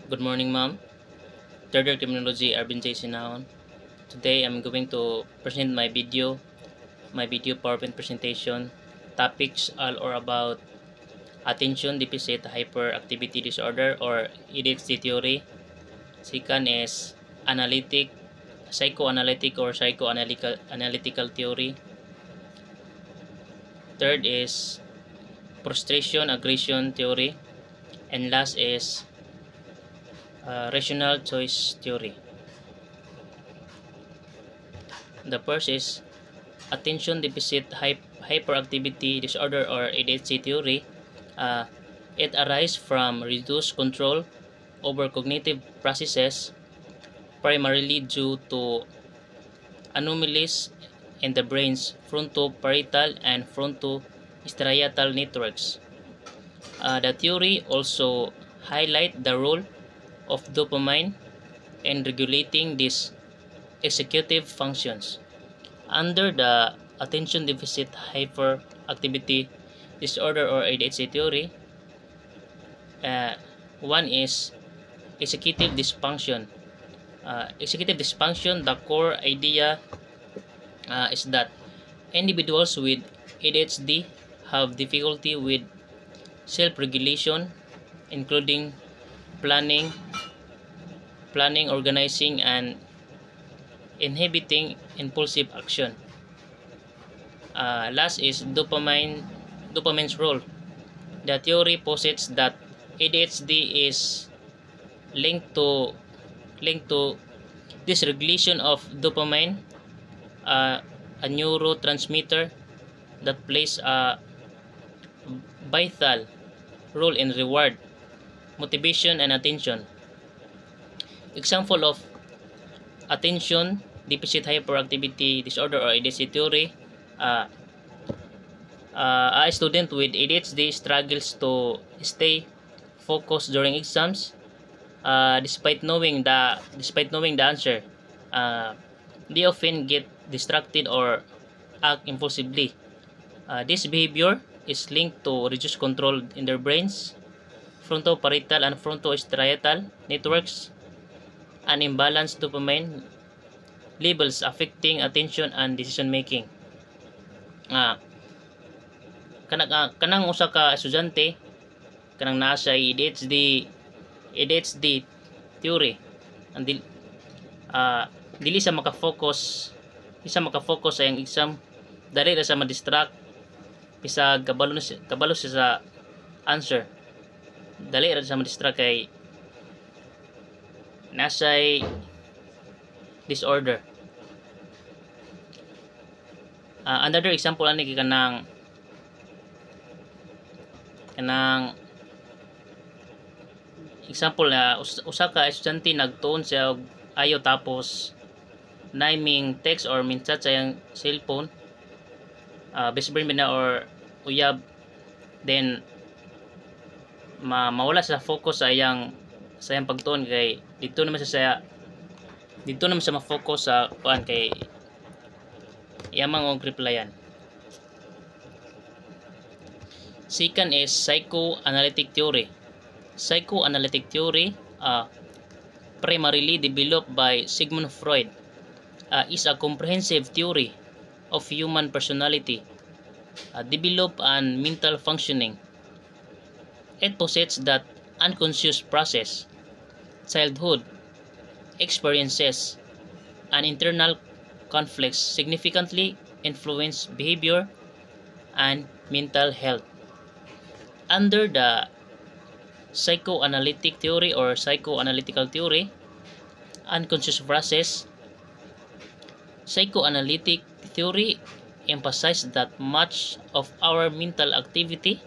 Good morning, ma'am. Third year Criminology, Arvin J. Sinaon. Today, I'm going to present my video PowerPoint presentation. Topics all are about attention deficit hyperactivity disorder or ADHD theory. Second is psychoanalytic or psychoanalytical theory. Third is frustration aggression theory. And last is rational choice theory. The first is attention deficit hyperactivity disorder or ADHD theory. It arises from reduced control over cognitive processes, primarily due to anomalies in the brain's frontoparietal and frontostriatal networks. The theory also highlights the role of dopamine in regulating these executive functions. Under the attention deficit hyperactivity disorder or ADHD theory, one is executive dysfunction. The core idea is that individuals with ADHD have difficulty with self-regulation, including planning, organizing, and inhibiting impulsive action. Last is dopamine's role. The theory posits that ADHD is linked to dysregulation of dopamine, a neurotransmitter that plays a vital role in reward, motivation, and attention. Example of attention deficit hyperactivity disorder or ADHD theory. A student with ADHD struggles to stay focused during exams, despite knowing the answer. They often get distracted or act impulsively. This behavior is linked to reduced control in their brains, frontoparietal and frontostriatal networks, and imbalanced dopamine levels affecting attention and decision making. Kanang usa ka estudyante kanang naa sa ADHD theory ang dili sa makafocus sa iyang exam, dali ra sa ma-distract bisag kabalo siya sa answer, dali ra sa ma-distract kay nasay disorder. Another example ani kanang example na usa ka estudyante nagtuon siya og ayo tapos naming text or minchat sa iyang cellphone, best friend na or uyab, then mawala sa focus sa iyang pagtuon kay dito naman siya ma-focus sa kuan kay yamang og replyan. Second is psychoanalytic theory. Psychoanalytic theory, primarily developed by Sigmund Freud, is a comprehensive theory of human personality, development and mental functioning. It posits that unconscious process, childhood experiences, and internal conflicts significantly influence behavior and mental health. Under the psychoanalytic theory or psychoanalytical theory, unconscious process, psychoanalytic theory emphasizes that much of our mental activity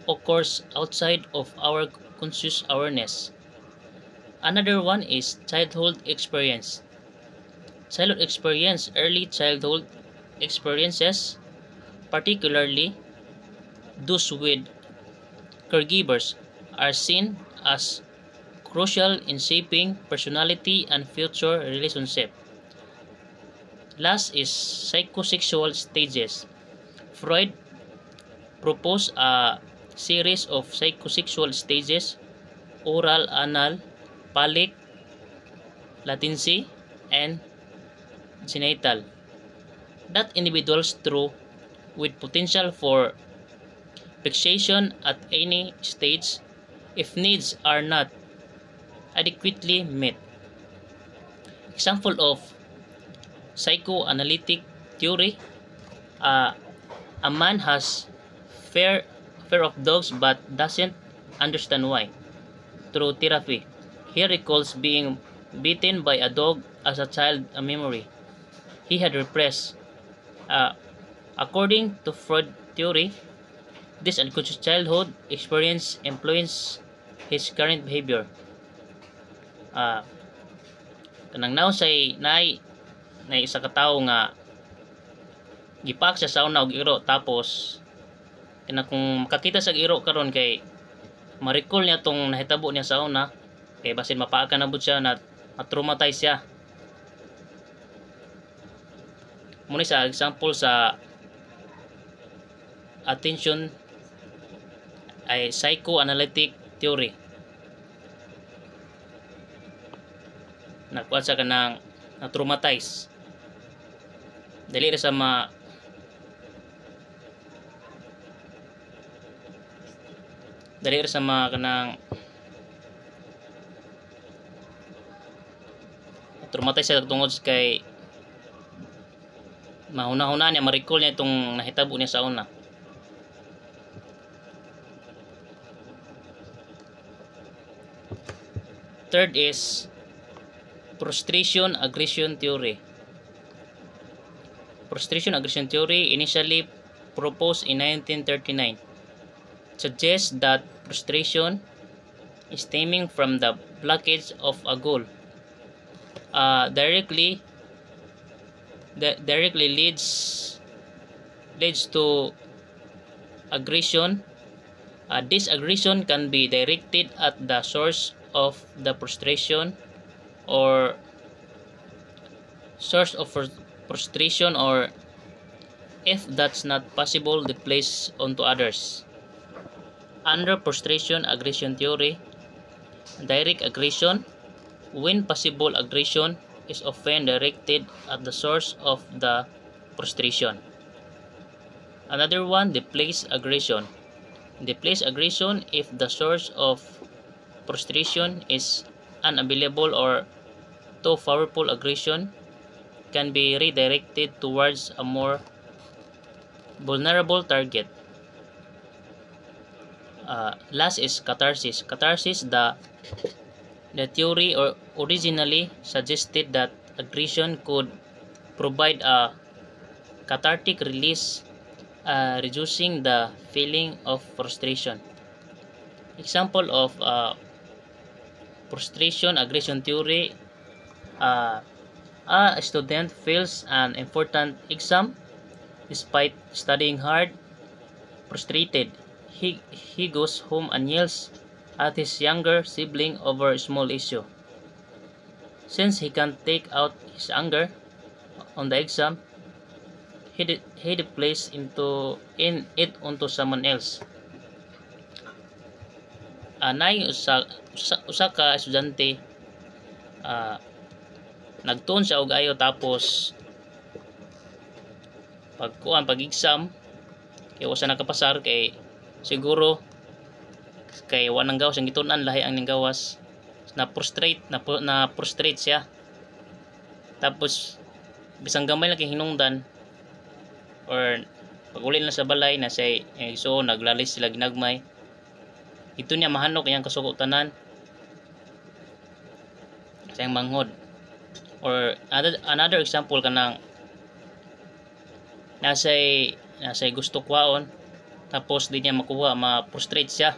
occurs outside of our conscious awareness. Another one is childhood experience. Early childhood experiences, particularly those with caregivers, are seen as crucial in shaping personality and future relationship. Last is psychosexual stages. Freud proposed a series of psychosexual stages: oral, anal, cephalic, latency, and genital. That individuals through with potential for fixation at any stage if needs are not adequately met. Example of psychoanalytic theory: a man has fear of dogs but doesn't understand why. Through therapy, he recalls being bitten by a dog as a child, a memory he had repressed. According to Freud theory, this unconscious childhood experience influence his current behavior. Kanang naon say nay isa ka tawo nga gipak sa sauna og iro, tapos kung makakita sa iro karon kay ma-recall niya tong nahitabo niya sa sauna, kay basin mapaakan na bud siya na ma-traumatize siya. Muna sa example sa attention ay psychoanalytic theory. Nakuha sa kanang na-traumatize. Dali ra sa kanang traumatize siya tungod kay mahuna-huna niya, ma-recall niya itong nahitabo niya sa una. Third is frustration aggression theory. Frustration aggression theory, initially proposed in 1939, suggests that frustration is stemming from the blockage of a goal. Directly leads to aggression. This aggression can be directed at the source of the frustration or frustration, or if that's not possible, displaced onto others. Under frustration aggression theory, direct aggression, when possible, aggression is often directed at the source of the frustration. Another one, displaced aggression. Displaced aggression, if the source of frustration is unavailable or too powerful, aggression can be redirected towards a more vulnerable target. Last is catharsis. Catharsis, the theory originally suggested that aggression could provide a cathartic release, reducing the feeling of frustration. Example of frustration aggression theory: a student fails an important exam despite studying hard. Frustrated, he goes home and yells at his younger sibling over a small issue. Since he can't take out his anger on the exam, he displays it onto someone else. Nay usa ka estudyante, nagtuon siya og ayo, tapos pag-exam kay wasa nakapasar, kay siguro kay wa nang gawas ang gitun-an, lahi ang ning gawas, na frustrate siya. Tapos bisang gamay lang kay hinungdan, or pag-uli na sa balay na say so naglalis sila ginagmay, ito niya mahanok iyang kasuko tanan sa iyang manghod. Or another example kanang nasay gusto kwaon, tapos di niya makuha, ma-frustrate siya.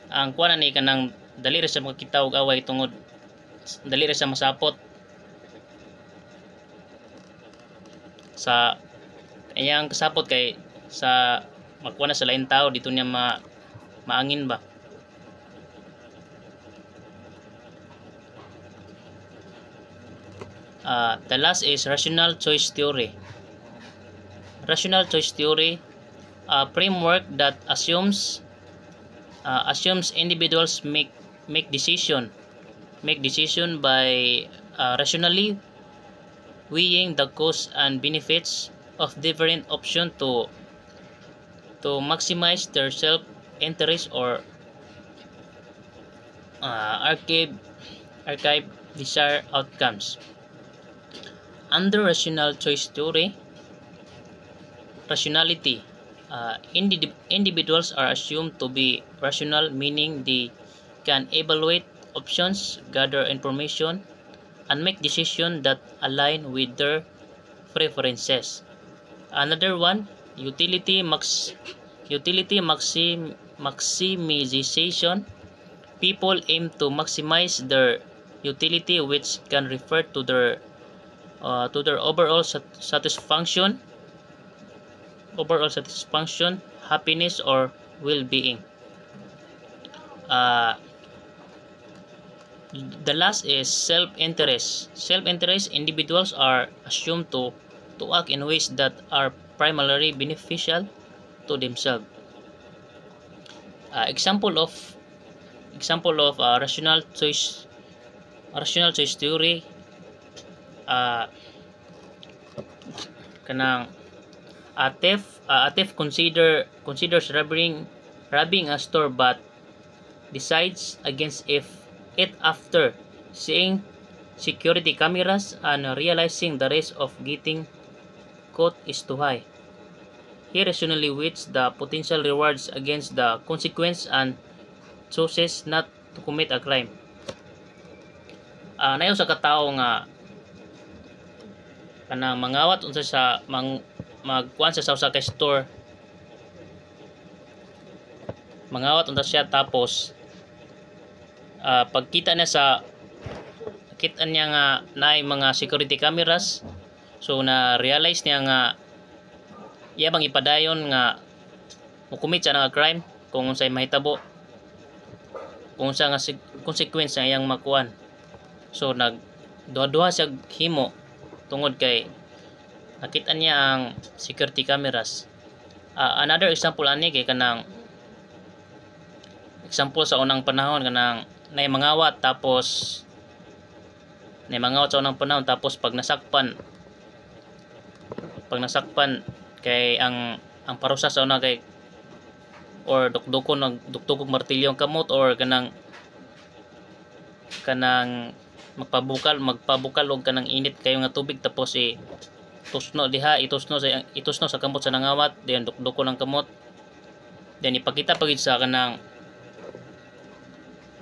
Ang kuha na ni kanang dali ra sa makakita og away tungod dali ra sa masapot sa iyang kasapot, kay sa makuha na sa lain tao, dito niya maangin ba. The last is rational choice theory. Rational choice theory, a framework that assumes individuals make make decision by rationally weighing the costs and benefits of different options to maximize their self-interest or archive desired outcomes. Under rational choice theory, rationality, individuals are assumed to be rational, meaning they can evaluate options, gather information, and make decisions that align with their preferences. Another one, maximization. People aim to maximize their utility, which can refer to their overall satisfaction, happiness, or well-being. The last is self-interest. Self-interest, individuals are assumed to act in ways that are primarily beneficial to themselves. Example of rational choice theory, kanang a thief considers robbing a store but decides against it after seeing security cameras and realizing the risk of getting caught is too high. He rationally weighs the potential rewards against the consequence and chooses not to commit a crime. Nayo sa katawo nga kanang mangawat unsa sa magkuan sa usa ka store, mangawat unta siya tapos pagkita niya nga naay mga security cameras, so na realize niya nga iya bang ipadayon nga mukumit siya nga crime kung unsay mahitabo, kung unsa nga consequence nga iyang makuan. So nagduha-duha siya himo tungod kay nakita niya ang security cameras. Another example ani kay kanang example sa unang panahon kanang nay mangawat sa unang panahon tapos pag nasakpan kay ang parusa sa una kay or dukdukog martilyo ang kamot or kanang magpabukal og kanang init kayo nga tubig tapos itusno sa kamot sa nangawat, then dukdukon ang kamot, then ipakita pagid sa kanang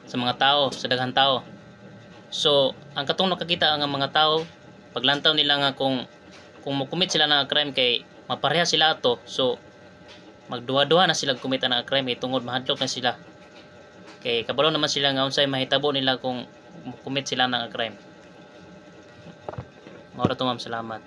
sa mga tao, sa daghang tao. So ang katong nakakita ang mga tao paglantaw nila nga kung mokumit sila ng crime kay mapareha sila ato, so magduha-duha na sila kumita ng crime tungod mahadlok na sila kay kabalo naman sila nga unsay mahitabo nila kung mokumit sila ng crime. Mao ra to, ma'am, salamat.